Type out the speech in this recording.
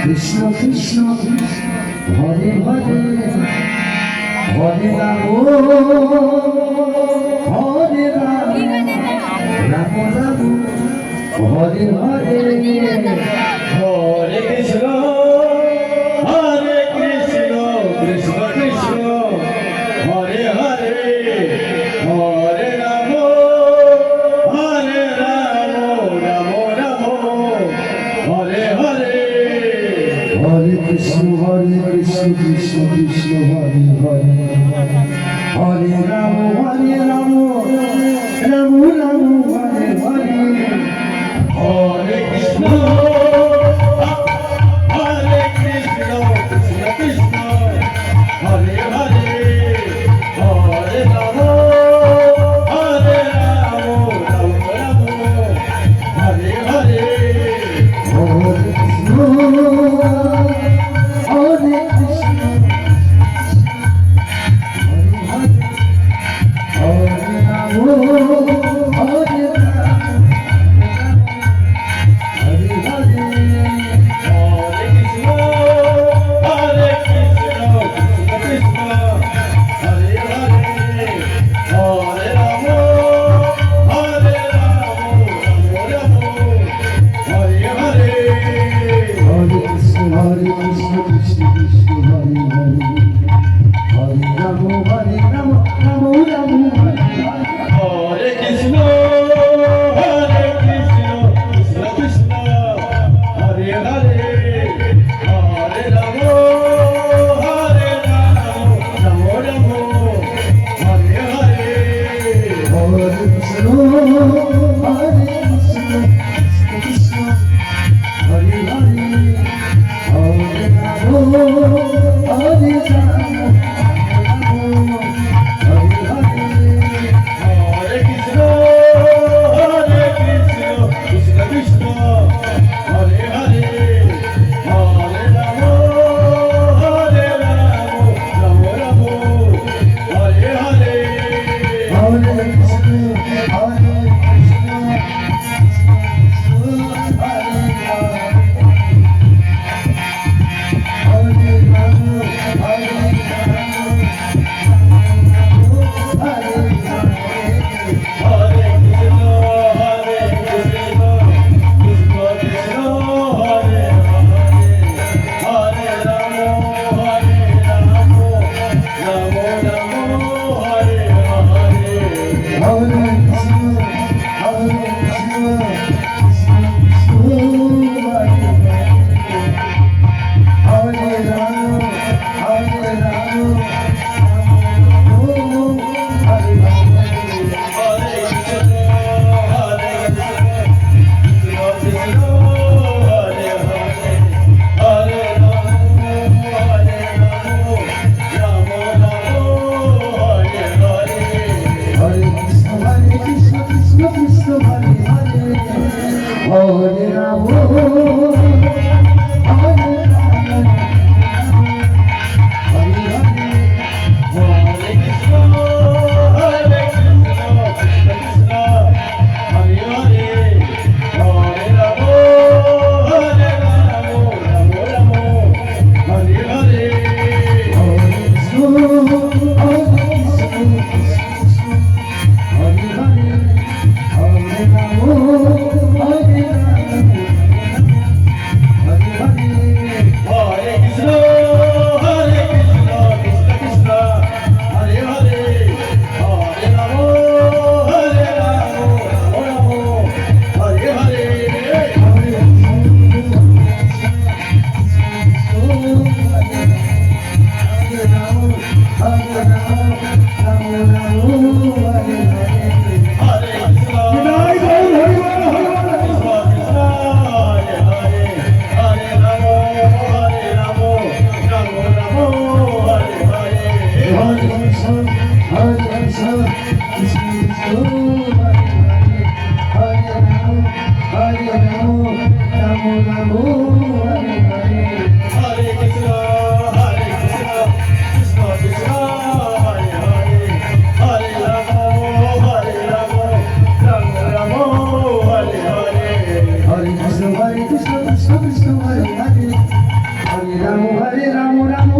Krishna Krishna Hare Hare Hare Ram Hare Ram Ram Ram Hare Hare Hare Krishna Krishna Krishna Hare Hare Hare Ram Ram Ram Hare Hare Hare Krishna Krishna Krishna Hare Hare Hare Ram Ram Ram Hare Hare Hare Krishna Krishna Krishna Hare Hare Hare Ram Ram Hare Hare Hare Krishna Hare Krishna Hare Ram Hare Ram Hare Hare Hare Krishna Krishna Hare Hare Hare Ram Ram Hare Hare Hare Krishna Krishna Krishna Hare Hare Hare Ram Ram Ram Hare Hare Hare Krishna Krishna Krishna Hare Hare Hare Ram Ram Ram Hare Hare Hare Krishna Krishna Hare Hare Hare Ram Hare Ram Hare Hare Hare Krishna Krishna Krishna Hare Hare Hare Ram Ram Ram Hare Hare Hare Krishna Hare Krishna Hare Ram Hare Ram Hare Hare Hare Krishna Krishna Krishna Hare Hare Hare Ram Ram Ram Hare Hare Hare Krishna Hare Krishna Hare Ram Hare Ram Hare Hare Hare Krishna Krishna Hare Hare Hare Ram Ram Hare Hare Hare Krishna Krishna Krishna Hare Hare Hare Ram Hare Ram Hare Hare Hare Krishna Krishna Krishna Hare Hare Hare Ram Ram Hare Hare Hare Krishna Hare Hare Hare Ram Hare Ram Hare Hare Hare Krishna Krishna Krishna Hare Hare Hare Ram Hare Hare Hare Krishna Krishna Hare Hare Hare Ram Ram Hare Hare Krishna Krishna Krishna Hare Hare Hare Ram Ram Ram Hare Hare Hare Krishna, Krishna Krishna Hare Hare Hare Ram Ram